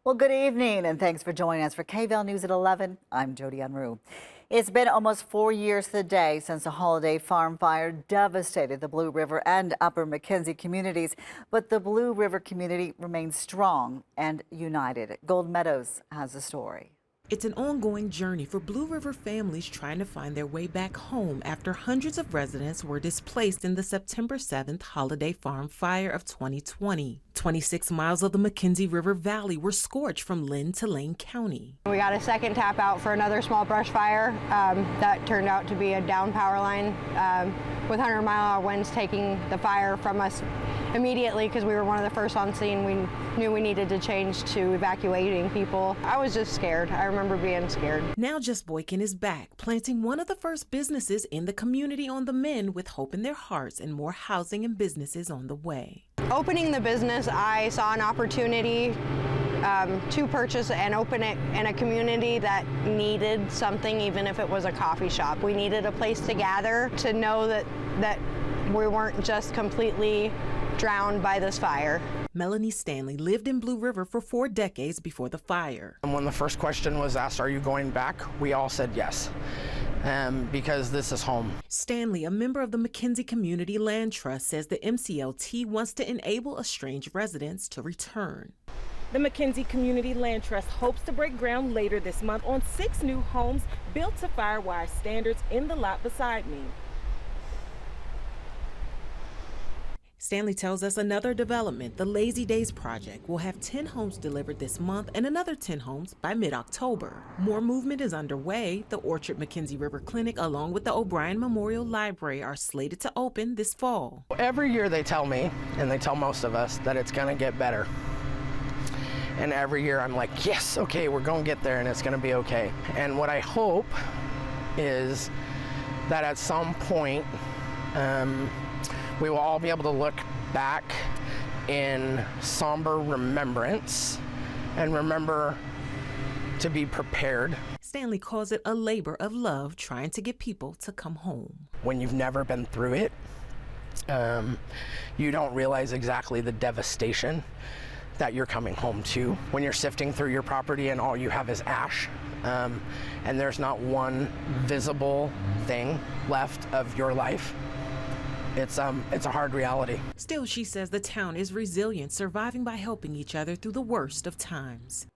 Well, good evening, and thanks for joining us for KVAL News at 11. I'm Jody Unruh. It's been almost 4 years today since the holiday farm fire devastated the Blue River and Upper McKenzie communities, but the Blue River community remains strong and united. Gold Meadows has the story. It's an ongoing journey for Blue River families trying to find their way back home after hundreds of residents were displaced in the September 7th holiday farm fire of 2020. 26 miles of the McKenzie River Valley were scorched from Lynn to Lane County. We got a second tap out for another small brush fire that turned out to be a down power line with 100-mile-an-hour winds taking the fire from us immediately because we were one of the first on scene. We knew we needed to change to evacuating people. I was just scared. I remember being scared. Now Just Boykin is back, planting one of the first businesses in the community on the mend with hope in their hearts and more housing and businesses on the way. Opening the business, I saw an opportunity to purchase and open it in a community that needed something, even if it was a coffee shop. We needed a place to gather, to know that we weren't just completely drowned by this fire. Melanie Stanley lived in Blue River for 4 decades before the fire. And when the first question was asked, "Are you going back?" we all said yes, because this is home. Stanley, a member of the McKenzie Community Land Trust, says the MCLT wants to enable estranged residents to return. The McKenzie Community Land Trust hopes to break ground later this month on 6 new homes built to Firewire standards in the lot beside me. Stanley tells us another development, the Lazy Days project, will have 10 homes delivered this month and another 10 homes by mid-October. More movement is underway. The Orchard McKenzie River Clinic along with the O'Brien Memorial Library are slated to open this fall. Every year they tell me, and they tell most of us, that it's going to get better. And every year I'm like, yes, okay, we're going to get there and it's going to be okay. And what I hope is that at some point, we will all be able to look back in somber remembrance and remember to be prepared. Stanley calls it a labor of love trying to get people to come home. When you've never been through it, you don't realize exactly the devastation that you're coming home to. When you're sifting through your property and all you have is ash, and there's not one visible thing left of your life, it's a hard reality. Still, she says the town is resilient, surviving by helping each other through the worst of times.